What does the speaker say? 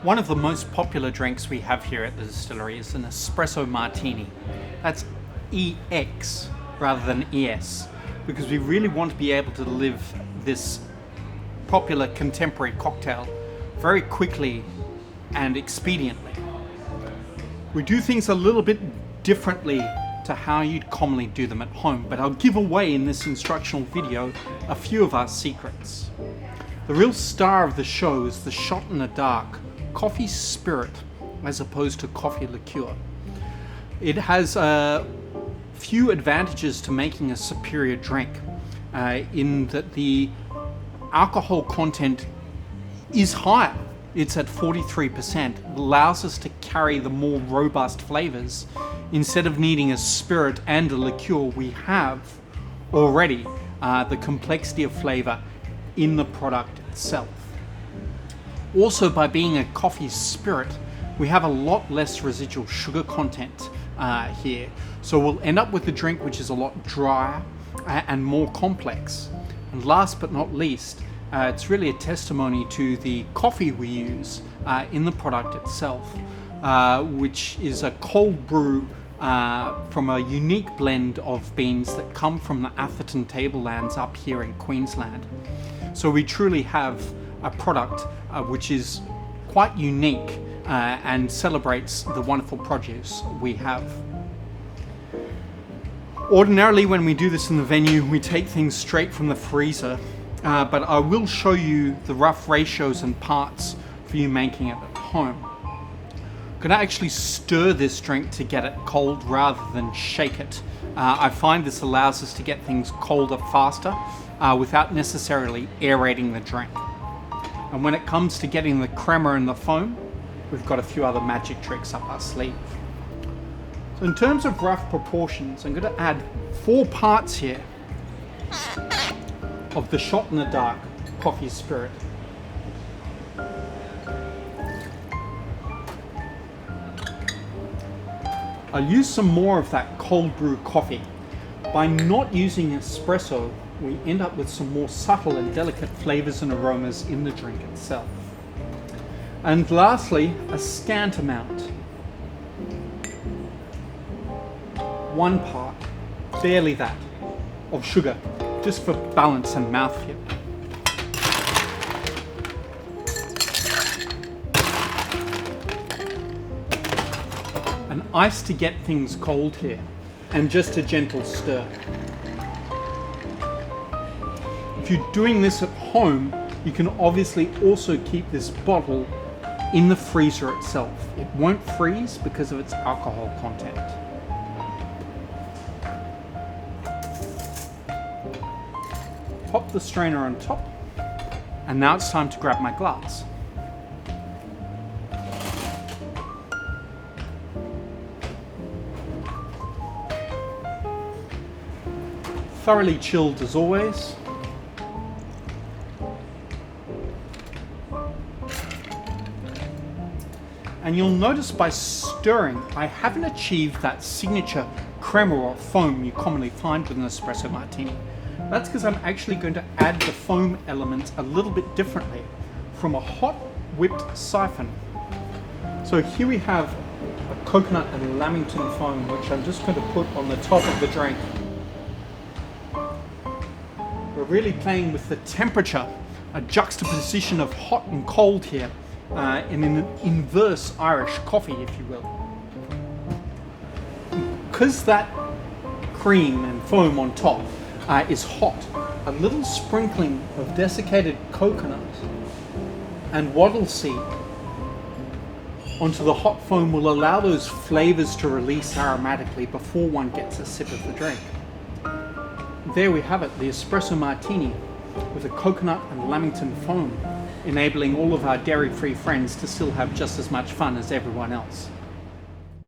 One of the most popular drinks we have here at the distillery is an Espresso Martini. That's EX rather than ES, because we really want to be able to live this popular contemporary cocktail very quickly and expediently. We do things a little bit differently to how you'd commonly do them at home, but I'll give away in this instructional video a few of our secrets. The real star of the show is the shot in the dark coffee spirit as opposed to coffee liqueur. It has a few advantages to making a superior drink in that the alcohol content is higher. It's at 43%. It allows us to carry the more robust flavors. Instead of needing a spirit and a liqueur, we have already the complexity of flavor in the product itself. Also, by being a coffee spirit, we have a lot less residual sugar content here. So we'll end up with a drink which is a lot drier and more complex. And last but not least, it's really a testimony to the coffee we use in the product itself, which is a cold brew from a unique blend of beans that come from the Atherton tablelands up here in Queensland. So we truly have a product which is quite unique and celebrates the wonderful produce we have. Ordinarily, when we do this in the venue, we take things straight from the freezer, but I will show you the rough ratios and parts for you making it at home. I'm going to actually stir this drink to get it cold rather than shake it. I find this allows us to get things colder faster without necessarily aerating the drink. And when it comes to getting the crema and the foam, we've got a few other magic tricks up our sleeve. So in terms of rough proportions, I'm going to add 4 parts here of the shot in the dark coffee spirit. I'll use some more of that cold brew coffee. By not using espresso, we end up with some more subtle and delicate flavors and aromas in the drink itself. And lastly, a scant amount. 1 part, barely that, of sugar, just for balance and mouthfeel. And ice to get things cold here, and just a gentle stir. If you're doing this at home, you can obviously also keep this bottle in the freezer itself. It won't freeze because of its alcohol content. Pop the strainer on top, and now it's time to grab my glass. Thoroughly chilled as always. And you'll notice by stirring, I haven't achieved that signature crema or foam you commonly find with an espresso martini. That's because I'm actually going to add the foam element a little bit differently from a hot whipped siphon. So here we have a coconut and lamington foam, which I'm just going to put on the top of the drink. We're really playing with the temperature, a juxtaposition of hot and cold here. In an inverse Irish coffee, if you will. Because that cream and foam on top is hot, a little sprinkling of desiccated coconut and wattle seed onto the hot foam will allow those flavors to release aromatically before one gets a sip of the drink. There we have it, the espresso martini with a coconut and lamington foam, enabling all of our dairy-free friends to still have just as much fun as everyone else.